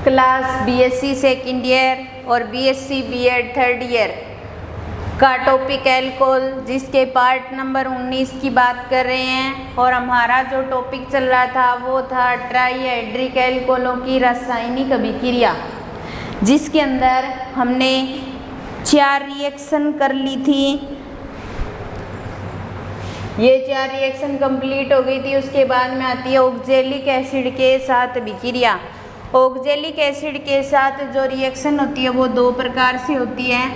Class BSc second year और BSc BEd third year का topic alcohol, जिसके part number 19 की बात कर रहे हैं। और हमारा जो टॉपिक चल रहा था वो था ट्राईहाइड्रिक एल्कोहलों की रासायनिक अभिक्रिया, जिसके अंदर हमने 4 रिएक्शन कर ली थी। ये 4 रिएक्शन कंप्लीट हो गई थी। उसके बाद में आती है ऑक्जेलिक एसिड के साथ अभिक्रिया। ऑक्जेलिक एसिड के साथ जो रिएक्शन होती है वो 2 प्रकार से होती है।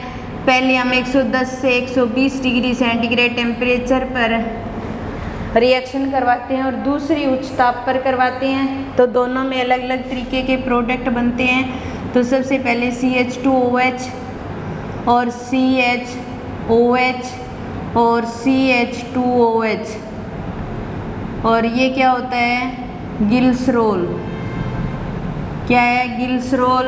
पहले हम 110 से 120 डिग्री सेंटीग्रेड टेम्परेचर पर रिएक्शन करवाते हैं और दूसरी उच्च ताप पर करवाते हैं। तो दोनों में अलग अलग तरीके के प्रोडक्ट बनते हैं। तो सबसे पहले CH2OH और CHOH और CH2OH, और ये क्या होता है? गिल्सरोल। क्या है? गिल्सरोल।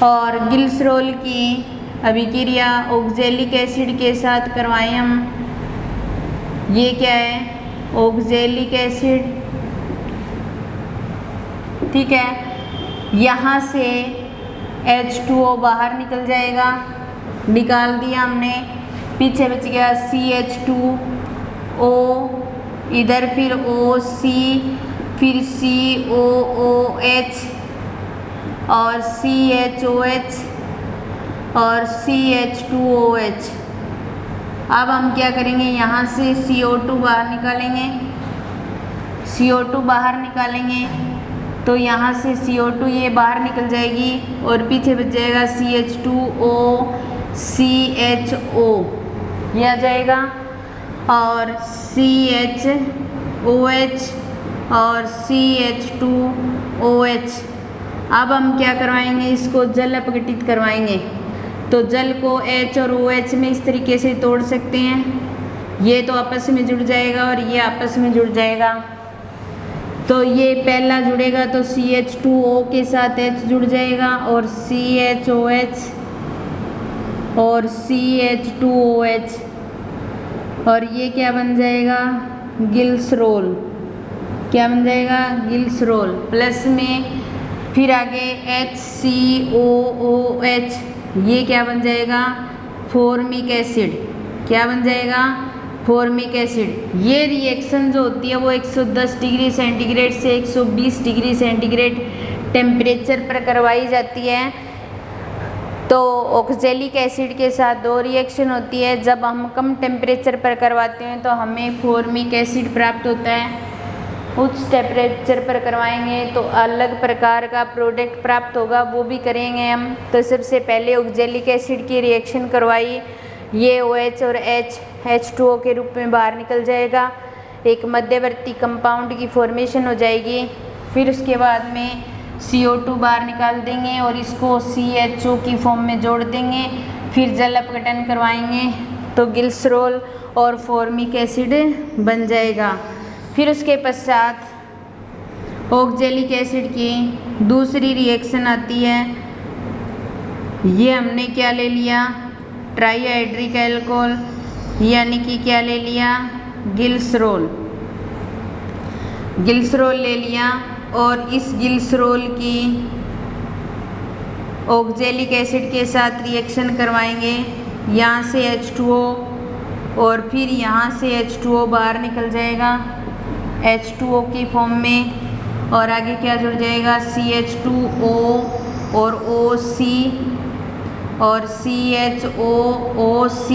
और गिल्सरोल की अभिक्रिया ऑक्जेलिक एसिड के साथ करवाएं हम। ये क्या है? Oxalic acid. ठीक है, यहाँ से H2O बाहर निकल जाएगा, निकाल दिया हमने। पीछे बच गया CH2O, इधर फिर OC, फिर COOH और CHOH और CH2OH। अब हम क्या करेंगे? यहाँ से CO2 बाहर निकालेंगे। CO2 बाहर निकालेंगे तो यहाँ से CO2 ये बाहर निकल जाएगी और पीछे बच जाएगा CH2O, CHO ये आ जाएगा, और CHOH और CH2OH। अब हम क्या करवाएंगे? इसको जल अपघटित करवाएंगे। तो जल को H और OH में इस तरीके से तोड़ सकते हैं। ये तो आपस में जुड़ जाएगा और ये आपस में जुड़ जाएगा। तो ये पहला जुड़ेगा तो CH2O के साथ H जुड़ जाएगा और CHOH और CH2OH, और ये क्या बन जाएगा? गिल्सरोल। क्या बन जाएगा? गिल्सरोल। प्लस में फिर आगे HCOOH, ये क्या बन जाएगा? Formic acid. क्या बन जाएगा? Formic acid. ये रिएक्शन जो होती है वो 110 डिग्री सेंटीग्रेड से 120 डिग्री सेंटीग्रेड टेम्परेचर पर करवाई जाती है। तो ऑक्जेलिक एसिड के साथ 2 रिएक्शन होती है। जब हम कम टेम्परेचर पर करवाते हैं तो हमें फॉर्मिक एसिड प्राप्त होता है। उच्च टेम्परेचर पर करवाएंगे तो अलग प्रकार का प्रोडक्ट प्राप्त होगा, वो भी करेंगे हम। तो सबसे पहले ऑक्जेलिक एसिड की रिएक्शन करवाई। ये OH और H2O के रूप में बाहर निकल जाएगा। एक मध्यवर्ती कंपाउंड की फॉर्मेशन हो जाएगी। फिर उसके बाद में CO2 बाहर निकाल देंगे और इसको CHO की फॉर्म में जोड़ देंगे। फिर जल अपघटन करवाएंगे तो गिल्सरोल और फॉर्मिक एसिड बन जाएगा। फिर उसके पश्चात ऑक्जेलिक एसिड की दूसरी रिएक्शन आती है। ये हमने क्या ले लिया? ट्राईहाइड्रिक एल्कोहल, यानी कि क्या ले लिया? गिल्सरोल। गिल्सरोल ले लिया और इस गिल्सरोल की ऑक्जेलिक एसिड के साथ रिएक्शन करवाएंगे। यहाँ से H2O और फिर यहाँ से H2O बाहर निकल जाएगा H2O की फॉर्म में, और आगे क्या जुड़ जाएगा? CH2O और OC और CHOOC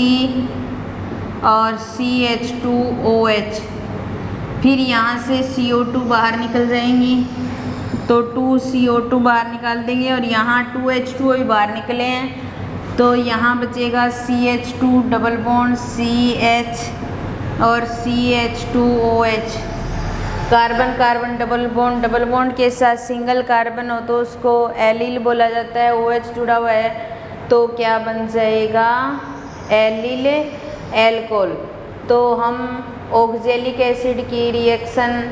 और CH2OH। फिर यहाँ से CO2 बाहर निकल जाएंगी तो 2CO2 बाहर निकाल देंगे और यहाँ 2H2O भी बाहर निकले हैं तो यहाँ बचेगा CH2 डबल बॉन्ड CH और CH2OH। Carbon carbon double bond के साथ सिंगल कार्बन हो तो उसको एलिल बोला जाता है। OH जुड़ा हुआ है तो क्या बन जाएगा? Allyl alcohol. तो हम ऑक्जेलिक एसिड की रिएक्शन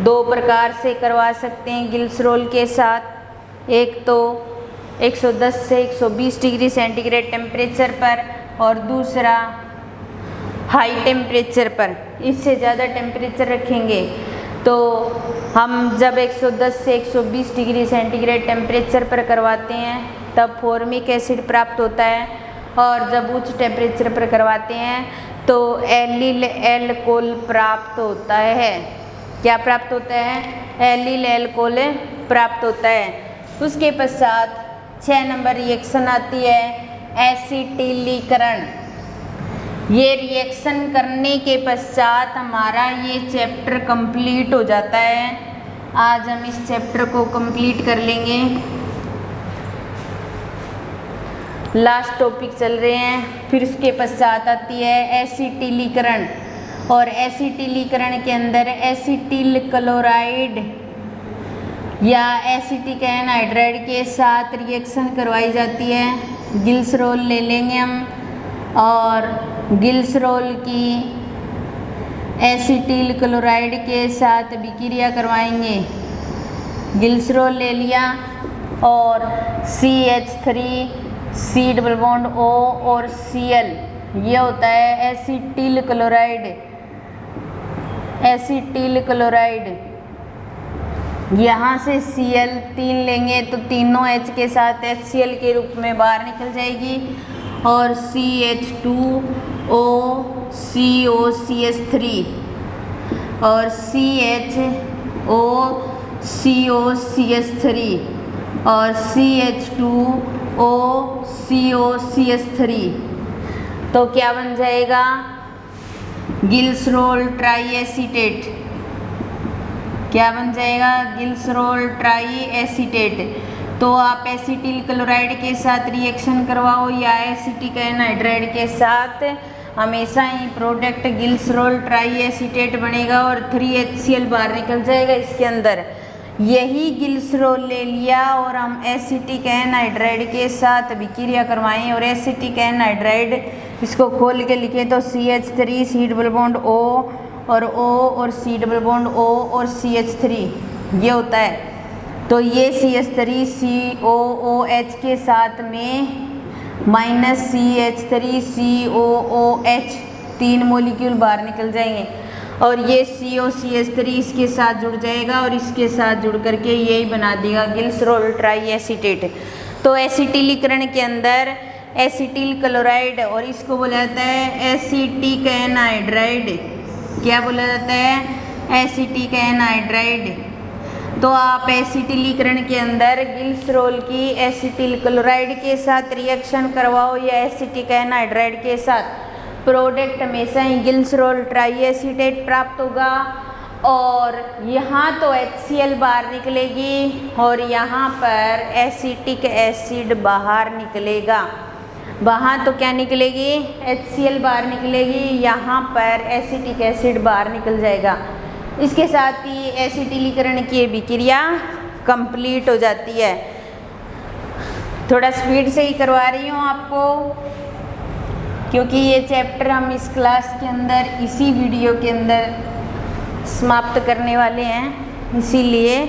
2 प्रकार से करवा सकते हैं गिल्सरोल के साथ। एक तो 110 से 120 डिग्री सेंटीग्रेड टेम्परेचर पर और दूसरा हाई टेम्परेचर पर। इससे ज़्यादा टेम्परेचर रखेंगे तो हम जब 110 से 120 डिग्री सेंटीग्रेड टेम्परेचर पर करवाते हैं तब फॉर्मिक एसिड प्राप्त होता है, और जब उच्च टेम्परेचर पर करवाते हैं तो एलिल एल्कोहल प्राप्त होता है। क्या प्राप्त होता है? एलिल एल्कोहल प्राप्त होता है। उसके पश्चात 6 नंबर रिएक्शन आती है एसिटिलीकरण। ये रिएक्शन करने के पश्चात हमारा ये चैप्टर कंप्लीट हो जाता है। आज हम इस चैप्टर को कंप्लीट कर लेंगे। लास्ट टॉपिक चल रहे हैं। फिर उसके पश्चात आती है एसिटिलीकरण, और एसिटिलीकरण के अंदर एसिटिल क्लोराइड या एसिटिक एनहाइड्राइड के साथ रिएक्शन करवाई जाती है। ग्लिसरॉल ले लेंगे हम, और ग्लिसरॉल की एसिटिल क्लोराइड के साथ विक्रिया करवाएंगे। ग्लिसरॉल ले लिया और CH3 C double bond O और Cl, ये होता है एसिटिल क्लोराइड। एसिटिल क्लोराइड यहाँ से Cl 3 लेंगे तो तीनों H के साथ HCl के रूप में बाहर निकल जाएगी, और CH2O COCH3 और CHO COCH3 और CH2O COCH3, तो क्या बन जाएगा? ग्लिसरॉल ट्राईएसीटेट। क्या बन जाएगा? ग्लिसरॉल ट्राईएसीटेट। तो आप एसिटिल क्लोराइड के साथ रिएक्शन करवाओ या एसिटिक एनहाइड्राइड के साथ, हमेशा ही प्रोडक्ट ग्लिसरॉल ट्राईएसीटेट बनेगा और 3HCl बाहर निकल जाएगा इसके अंदर। यही ग्लिसरॉल ले लिया और हम एसिटिक एनहाइड्राइड के साथ विक्रिया करवाएं, और एसिटिक एनहाइड्राइड इसको खोल के लिखे तो CH3 C double bond O और O और C डबल बॉन्ड O और CH3, ये होता है। तो ये CH3 COOH के साथ में माइनस CH3 COOH 3 मॉलिक्यूल बाहर निकल जाएंगे, और ये COCH3 इसके साथ जुड़ जाएगा और इसके साथ जुड़ करके यही बना देगा ग्लिसरॉल ट्राईएसीटेट। तो एसिटिलीकरण के अंदर एसिटिल क्लोराइड, और इसको बोला जाता है एसिटिक एनहाइड्राइड। क्या बोला जाता है? Acetic anhydride. तो आप एसिटिलीकरण के अंदर ग्लिसरॉल की एसिटिल क्लोराइड के साथ रिएक्शन करवाओ या एसिटिक एनहाइड्राइड के साथ, प्रोडक्ट हमेशा ही ग्लिसरॉल ट्राईएसीटेट प्राप्त होगा, और यहाँ तो HCl बाहर निकलेगी और यहाँ पर एसिटिक एसिड बाहर निकलेगा। वहाँ तो क्या निकलेगी? HCl बाहर निकलेगी, यहाँ पर एसिटिक एसिड बाहर निकल जाएगा। इसके साथ ही एसिटिलीकरण की विक्रिया कंप्लीट हो जाती है। थोड़ा स्पीड से ही करवा रही हूँ आपको, क्योंकि ये चैप्टर हम इस क्लास के अंदर इसी वीडियो के अंदर समाप्त करने वाले हैं, इसीलिए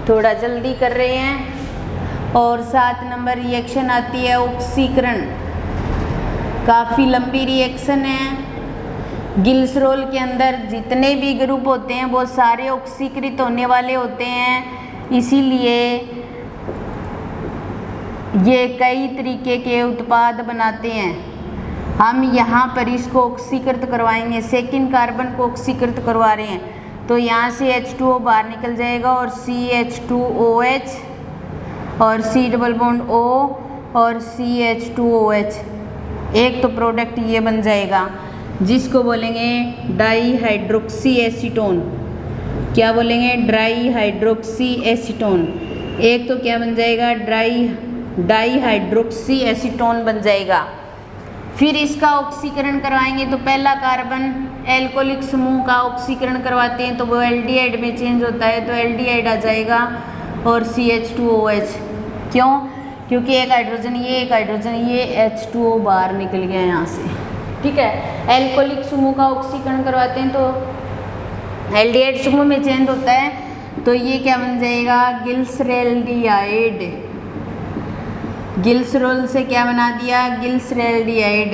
थोड़ा जल्दी कर रहे हैं। और 7 नंबर रिएक्शन आती है ऑक्सीकरण। काफ़ी लंबी रिएक्शन है। ग्लिसरॉल के अंदर जितने भी ग्रुप होते हैं वो सारे ऑक्सीकृत होने वाले होते हैं, इसीलिए ये कई तरीके के उत्पाद बनाते हैं। हम यहाँ पर इसको ऑक्सीकृत करवाएंगे, सेकंड कार्बन को ऑक्सीकृत करवा रहे हैं, तो यहाँ से H2O बाहर निकल जाएगा और CH2OH और C डबल बॉन्ड O और CH2OH, एक तो प्रोडक्ट ये बन जाएगा जिसको बोलेंगे डाईहाइड्रोक्सी एसीटोन। क्या बोलेंगे? Dihydroxy acetone. एक तो क्या बन जाएगा? डाईहाइड्रोक्सी एसीटोन बन जाएगा। फिर इसका ऑक्सीकरण करवाएंगे तो पहला कार्बन एल्कोहलिक समूह का ऑक्सीकरण करवाते हैं तो वो एल्डिहाइड में चेंज होता है, तो एल्डिहाइड आ जाएगा और CH2OH। क्यों? क्योंकि एक हाइड्रोजन ये, एक हाइड्रोजन ये, H2O बाहर निकल गया यहाँ से। ठीक है, एल्कोहलिक समूह का ऑक्सीकरण करवाते हैं तो एल्डिहाइड समूह में चेंज होता है, तो ये क्या बन जाएगा? ग्लिसरैल्डिहाइड। ग्लिसरॉल से क्या बना दिया? ग्लिसरैल्डिहाइड।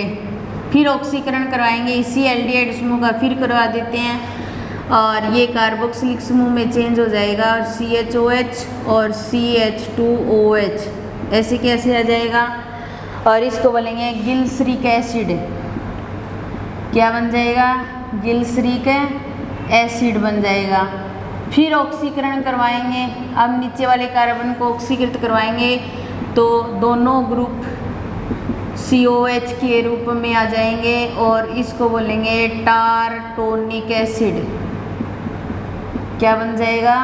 फिर ऑक्सीकरण करवाएंगे इसी एल्डिहाइड समूह का, फिर करवा देते हैं और ये कार्बोक्सिलिक समूह में चेंज हो जाएगा और CHOH और CH2OH ऐसे कैसे आ जाएगा। और इसको बोलेंगे गिल्सरिक एसिड। क्या बन जाएगा, गिल्सरिक एसिड बन जाएगा। फिर ऑक्सीकरण करवाएंगे, अब नीचे वाले कार्बन को ऑक्सीकृत करवाएंगे तो दोनों ग्रुप COH के रूप में आ जाएंगे और इसको बोलेंगे टार्टोनिक एसिड। क्या बन जाएगा,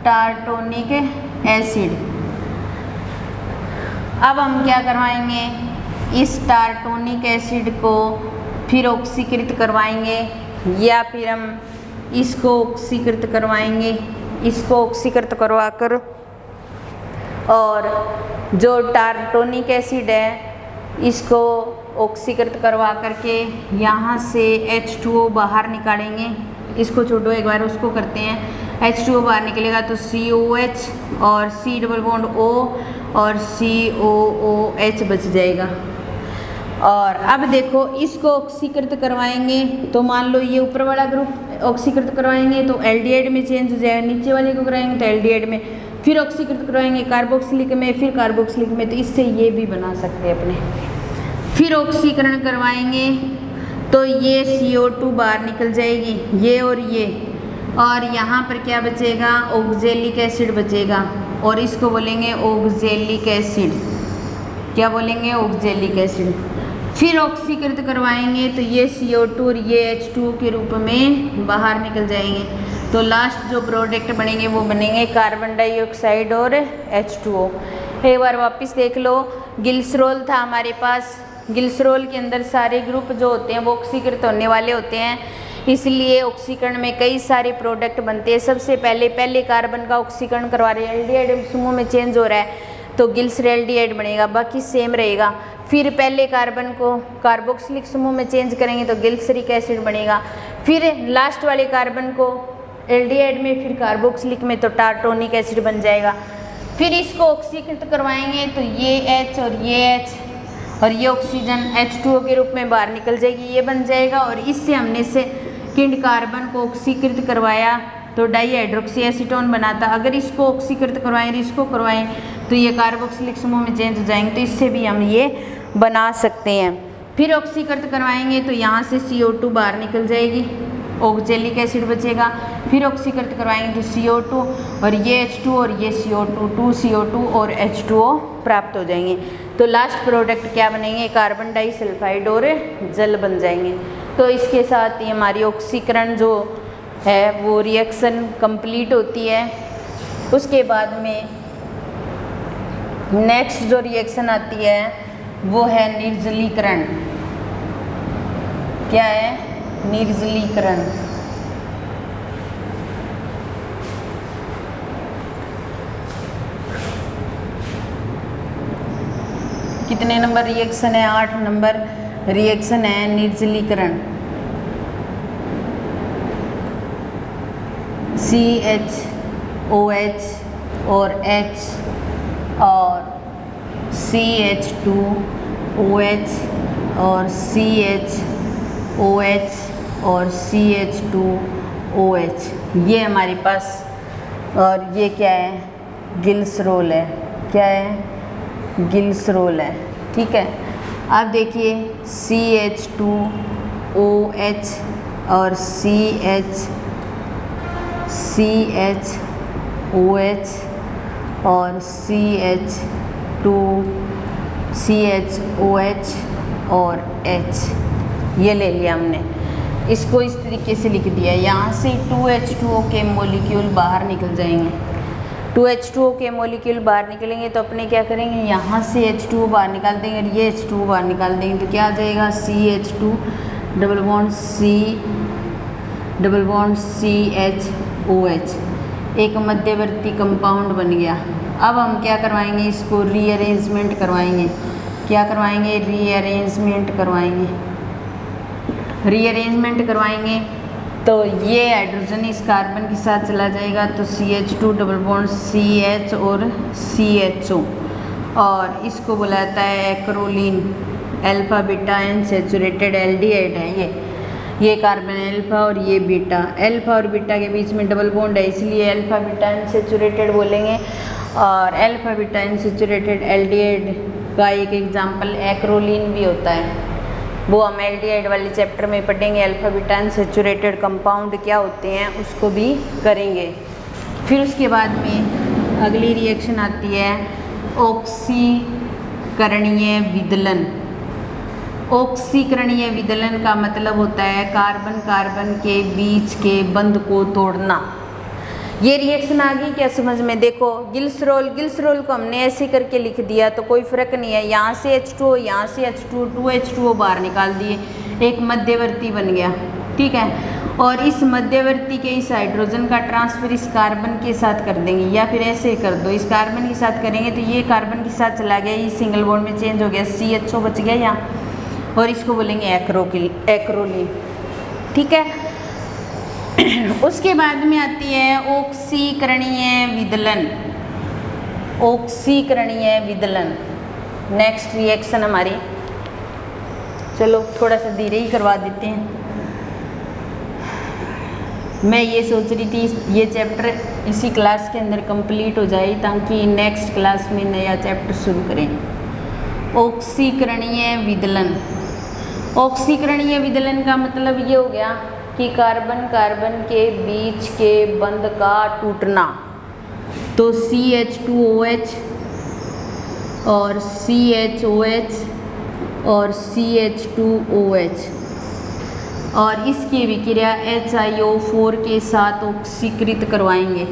टार्टोनिक एसिड। अब हम क्या करवाएंगे, इस टार्टोनिक एसिड को फिर ऑक्सीकृत करवाएंगे या फिर हम इसको ऑक्सीकृत करवाएंगे। इसको ऑक्सीकृत करवाकर और जो टार्टोनिक एसिड है इसको ऑक्सीकृत करवा करके यहाँ से H2O बाहर निकालेंगे। इसको छोड़ो एक बार, उसको करते हैं। H2O बाहर निकलेगा तो COH और C डबल बॉन्ड O और COOH बच जाएगा। और अब देखो इसको ऑक्सीकृत करवाएंगे तो मान लो ये ऊपर वाला ग्रुप ऑक्सीकृत करवाएंगे तो एल्डिहाइड में चेंज हो जाएगा, नीचे वाले को कराएंगे तो एल्डिहाइड में, फिर ऑक्सीकृत करवाएंगे कार्बोक्सिलिक में, फिर कार्बोक्सिलिक में, तो इससे ये भी बना सकते हैं अपने। फिर ऑक्सीकरण करवाएंगे तो ये CO2 बाहर निकल जाएगी, ये और यहाँ पर क्या बचेगा, ऑक्जेलिक एसिड बचेगा और इसको बोलेंगे ऑक्जेलिक एसिड। क्या बोलेंगे, ऑक्जेलिक एसिड। फिर ऑक्सीकृत करवाएंगे तो ये CO2 और ये H2O के रूप में बाहर निकल जाएंगे। तो लास्ट जो प्रोडक्ट बनेंगे वो बनेंगे कार्बन डाइऑक्साइड और H2O। एक बार वापस देख लो, ग्लिसरॉल था हमारे पास। ग्लिसरॉल के अंदर सारे ग्रुप जो होते हैं वो ऑक्सीकृत होने वाले होते हैं, इसलिए ऑक्सीकरण में कई सारे प्रोडक्ट बनते हैं। सबसे पहले कार्बन का ऑक्सीकरण करवा रहे हैं, एल्डिहाइड समूह में चेंज हो रहा है तो गिल्सरैल्डिहाइड बनेगा, बाकी सेम रहेगा। फिर पहले कार्बन को कार्बोक्सिलिक समूह में चेंज करेंगे तो गिल्सरिक एसिड बनेगा। फिर लास्ट वाले कार्बन को एल्डिहाइड में, फिर कार्बोक्सिलिक में तो टार्टोनिक एसिड बन जाएगा। फिर इसको ऑक्सीकृत करवाएंगे तो ये H और ये ऑक्सीजन H2O के रूप में बाहर निकल जाएगी, ये बन जाएगा। और इससे हमने से किंड कार्बन को ऑक्सीकृत करवाया तो डाईहाइड्रोक्सी एसीटोन बना था। अगर इसको ऑक्सीकृत करवाएं, इसको करवाएं तो ये कार्बोक्सिलिक समूह में चेंज हो जाएंगे, तो इससे भी हम ये बना सकते हैं। फिर ऑक्सीकृत करवाएंगे तो यहाँ से CO2 बाहर निकल जाएगी, ऑक्जेलिक एसिड बचेगा। फिर ऑक्सीकृत करवाएंगे तो CO2 और ये H2 और ये CO2, 2CO2 और H2O प्राप्त हो जाएंगे। तो लास्ट प्रोडक्ट क्या बनेंगे, कार्बन डाइसल्फाइड और जल बन जाएंगे। तो इसके साथ ही हमारी ऑक्सीकरण जो है वो रिएक्शन कंप्लीट होती है। उसके बाद में नेक्स्ट जो रिएक्शन आती है वो है निर्जलीकरण। क्या है, निर्जलीकरण। कितने नंबर रिएक्शन है, 8 नंबर रिएक्शन है निर्जलीकरण। CHOH और H और CH2OH और CHOH और CH2OH, ये हमारे पास। और ये क्या है, ग्लिसरॉल है। क्या है, ग्लिसरॉल है। ठीक है, अब देखिए CH2OH और CHOH और CHOH और H, ये ले लिया हमने। इसको इस तरीके से लिख दिया, यहाँ से 2H2O के मॉलिक्यूल बाहर निकल जाएंगे। 2H2O के मॉलिक्यूल बाहर निकलेंगे तो अपने क्या करेंगे, यहाँ से H2O बाहर निकाल देंगे और ये H2O बाहर निकाल देंगे तो क्या आ जाएगा, CH2 डबल बॉन्ड CHOH, एक मध्यवर्ती कंपाउंड बन गया। अब हम क्या करवाएंगे, इसको रीअरेंजमेंट करवाएंगे। क्या करवाएंगे, रीअरेंजमेंट करवाएंगे। रीअरेंजमेंट करवाएंगे तो ये हाइड्रोजन इस कार्बन के साथ चला जाएगा तो CH2 डबल बॉन्ड CH और CHO, और इसको बुलाता है acrolein. Alpha beta unsaturated aldehyde है ये कार्बन अल्फा और ये बीटा, अल्फा और बीटा के बीच में डबल बॉन्ड है, इसलिए अल्फा बीटा अनसैचुरेटेड बोलेंगे। और अल्फा बीटा अनसैचुरेटेड एल्डिहाइड का एक एग्जांपल एक्रोलीन भी होता है, वो हम एल्डिहाइड वाले चैप्टर में पढ़ेंगे। अल्फा बीटा अनसैचुरेटेड कंपाउंड क्या होते हैं उसको भी करेंगे। फिर उसके बाद में अगली रिएक्शन आती है ऑक्सीकरणीय विदलन। ऑक्सीकरणीय विदलन का मतलब होता है कार्बन कार्बन के बीच के बंध को तोड़ना। ये रिएक्शन आ गई क्या समझ में? देखो गिल्सरोल को हमने ऐसे करके लिख दिया तो कोई फर्क नहीं है, यहाँ से H2O यहाँ से H2O 2H2O बाहर निकाल दिए, एक मध्यवर्ती बन गया, ठीक है। और इस मध्यवर्ती के इस हाइड्रोजन का ट्रांसफर इस कार्बन के साथ कर देंगे, या फिर ऐसे कर दो, इस कार्बन के साथ करेंगे तो ये कार्बन के साथ चला गया, ये सिंगल बॉन्ड में चेंज हो गया, CHO बच गया यहाँ, और इसको बोलेंगे एक्रोलीन, ठीक है। उसके बाद में आती है ऑक्सीकरणीय विदलन। ऑक्सीकरणीय विदलन नेक्स्ट रिएक्शन हमारी, चलो थोड़ा सा धीरे ही करवा देते हैं। मैं ये सोच रही थी ये चैप्टर इसी क्लास के अंदर कंप्लीट हो जाए ताकि नेक्स्ट क्लास में नया चैप्टर शुरू करें। ऑक्सीकरणीय विदलन, ऑक्सीकरणीय विदलन का मतलब ये हो गया कि कार्बन कार्बन के बीच के बंध का टूटना। तो CH2OH और CHOH और CH2OH और इसकी विक्रिया HiO4 के साथ ऑक्सीकृत करवाएंगे।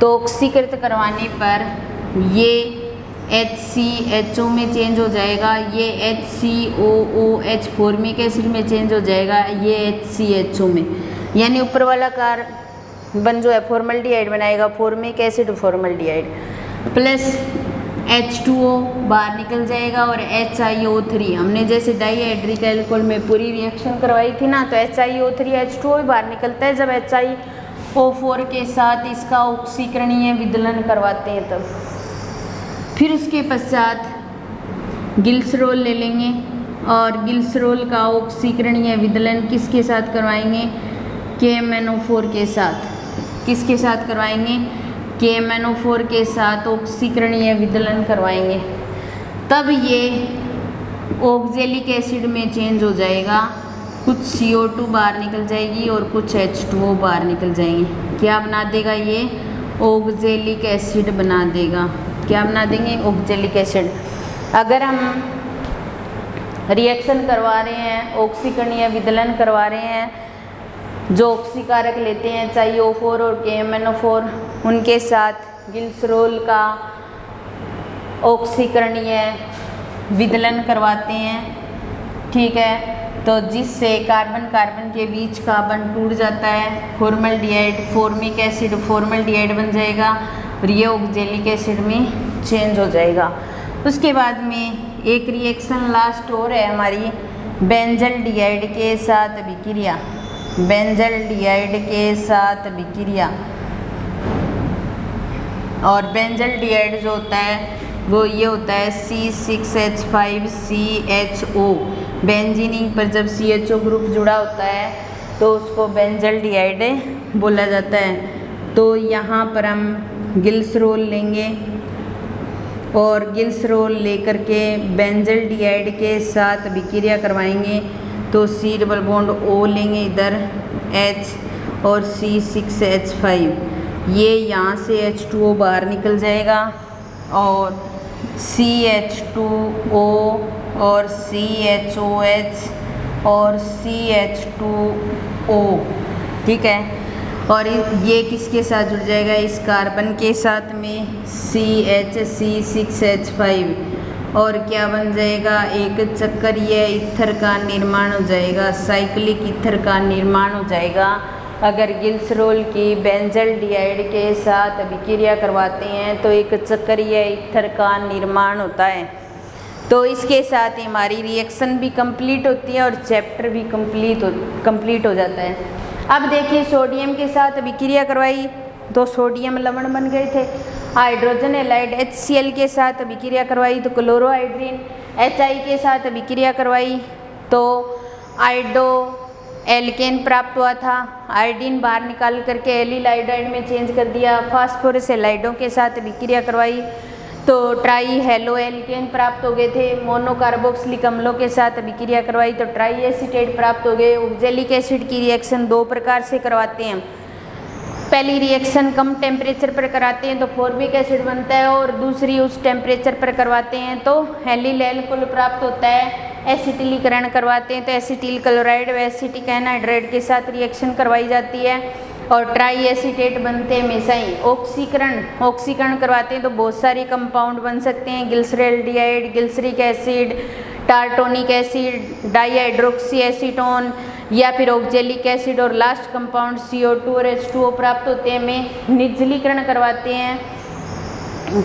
तो ऑक्सीकृत करवाने पर ये HCHO में चेंज हो जाएगा, ये HCOOH फॉर्मिक एसिड में चेंज हो जाएगा, ये HCHO में, यानी ऊपर वाला कार्बन जो है फॉर्मल्डिहाइड बनाएगा, formic acid formaldehyde plus H2O बाहर निकल जाएगा और HiO3, हमने जैसे डाईहाइड्रिक अल्कोहल में पूरी रिएक्शन करवाई थी ना, तो HiO3 H2O भी बाहर निकलता है जब HiO4 के साथ इसका ऑक्सीकरणीय विदलन करवाते हैं तब। फिर उसके पश्चात गिल्सरोल ले लेंगे और गिल्सरोल का ऑक्सीकरणीय विदलन किसके साथ करवाएंगे? KMnO4 के साथ। किसके साथ करवाएंगे? KMnO4 के साथ ऑक्सीकरणीय विदलन करवाएंगे, तब ये ऑक्जेलिक एसिड में चेंज हो जाएगा, कुछ CO2 बाहर निकल जाएगी और कुछ H2O बाहर निकल जाएंगे। क्या बना देगा ये? ऑक्जेलिक एसिड बना देगा। क्या बना देंगे? Oxalic acid. अगर हम रिएक्शन करवा रहे हैं, ऑक्सीकरणीय विदलन करवा रहे हैं, जो ऑक्सीकारक लेते हैं HiO4 और KMnO4, उनके साथ गिल्सरोल का ऑक्सीकरणीय विदलन करवाते हैं, ठीक है। तो जिससे कार्बन कार्बन के बीच का बंध टूट जाता है, फॉर्मल्डिहाइड फॉर्मिक एसिड फॉर्मल्डिहाइड बन जाएगा और ये ऑक्जेलिक एसिड में चेंज हो जाएगा। उसके बाद में एक रिएक्शन लास्ट और है हमारी बेंजल्डिहाइड के साथ विक्रिया। बेंजल्डिहाइड के साथ विक्रिया, और बेंजल्डिहाइड जो होता है वो ये होता है C6H5CHO। बेंजीनिंग पर जब CHO ग्रुप जुड़ा होता है तो उसको बेंजल्डिहाइड बोला जाता है। तो यहाँ पर हम गिल्सरोल लेंगे और गिल्सरोल लेकर के बेंजल्डिहाइड के साथ विक्रिया करवाएंगे, तो C डबल बॉन्ड O लेंगे इधर H और C6H5, ये यहाँ से H2O बाहर निकल जाएगा और CH2O और CHOH और CH2O, ठीक है। और ये किसके साथ जुड़ जाएगा? इस कार्बन के साथ में CH6H5, और क्या बन जाएगा? एक चक्रीय ईथर का निर्माण हो जाएगा, साइक्लिक ईथर का निर्माण हो जाएगा। अगर गिल्सरोल की बेंजल्डिहाइड के साथ विक्रिया करवाते हैं तो एक चक्रीय ईथर का निर्माण होता है। तो इसके साथ ही हमारी रिएक्शन भी कंप्लीट होती है और चैप्टर भी कंप्लीट हो जाता है। अब देखिए सोडियम के साथ विक्रिया करवाई तो सोडियम लवण बन गए थे। हाइड्रोजन एलाइड HCl के साथ विक्रिया करवाई तो क्लोरोहाइड्रिन। HI के साथ विक्रिया करवाई तो एल्केन प्राप्त हुआ था। आयोडीन बाहर निकाल करके एलिल आयोडाइड में चेंज कर दिया। फास्फोरस हैलाइडों के साथ विक्रिया करवाई तो ट्राई हेलो एल्केन प्राप्त हो गए थे। मोनोकार्बोक्सिलिक अम्लों के साथ विक्रिया करवाई तो ट्राई एसीटेट प्राप्त हो गए। ऑक्जेलिक एसिड की रिएक्शन दो प्रकार से करवाते हैं। पहली रिएक्शन कम टेम्परेचर पर कराते हैं तो फॉर्मिक एसिड बनता है, और दूसरी उस टेम्परेचर पर करवाते हैं तो एलिल एल्कोहल प्राप्त होता है। एसिटिलीकरण करवाते हैं तो एसिटिल क्लोराइड व एसिटिक एनहाइड्राइड के साथ रिएक्शन करवाई जाती है और ट्राई एसीटेट बनते हैं हमेशा ही। ऑक्सीकरण करवाते हैं तो बहुत सारे कंपाउंड बन सकते हैं, glyceraldehyde, glyceric acid, tartronic acid, dihydroxy acetone या फिर ऑक्जेलिक एसिड, और लास्ट कंपाउंड CO2 और H2O प्राप्त होते हैं। में निर्जलीकरण करवाते हैं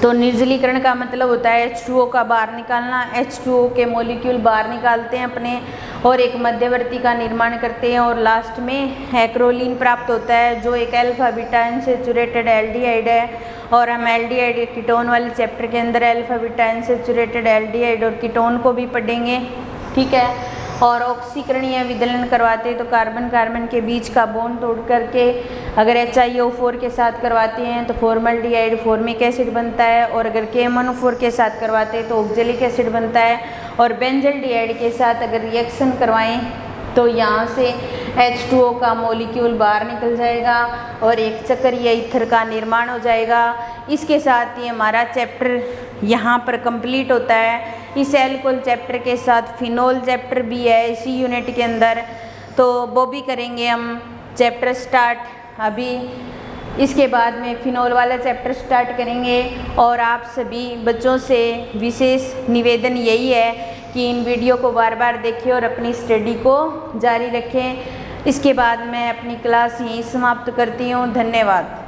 तो निर्जलीकरण का मतलब होता है H2O का बाहर निकालना। H2O के मॉलिक्यूल बाहर निकालते हैं अपने और एक मध्यवर्ती का निर्माण करते हैं, और लास्ट में एक्रोलीन प्राप्त होता है जो एक अल्फा बीटा अनसैचुरेटेड एल्डिहाइड है। और हम एल्डिहाइड कीटोन वाले चैप्टर के अंदर अल्फा बीटा अनसैचुरेटेड एल्डिहाइड और कीटोन को भी पढ़ेंगे, ठीक है। और ऑक्सीकरणीय विदलन करवाते हैं तो कार्बन कार्बन के बीच का बॉन्ड तोड़ करके अगर HiO4 के साथ करवाते हैं तो फॉर्मल्डिहाइड फॉर्मिक एसिड बनता है, और अगर KMnO4 के साथ करवाते हैं तो ऑक्जेलिक एसिड बनता है। और बेंजल्डिहाइड के साथ अगर रिएक्शन करवाएं तो यहाँ से H2O का मॉलिक्यूल बाहर निकल जाएगा और एक चक्रीय ईथर का निर्माण हो जाएगा। इसके साथ ही हमारा चैप्टर यहाँ पर कंप्लीट होता है। इस एल्कोहल चैप्टर के साथ फिनोल चैप्टर भी है इसी यूनिट के अंदर, तो वो भी करेंगे हम चैप्टर स्टार्ट अभी। इसके बाद में फिनोल वाला चैप्टर स्टार्ट करेंगे। और आप सभी बच्चों से विशेष निवेदन यही है कि इन वीडियो को बार बार देखें और अपनी स्टडी को जारी रखें। इसके बाद मैं अपनी क्लास यहीं समाप्त करती हूँ। धन्यवाद।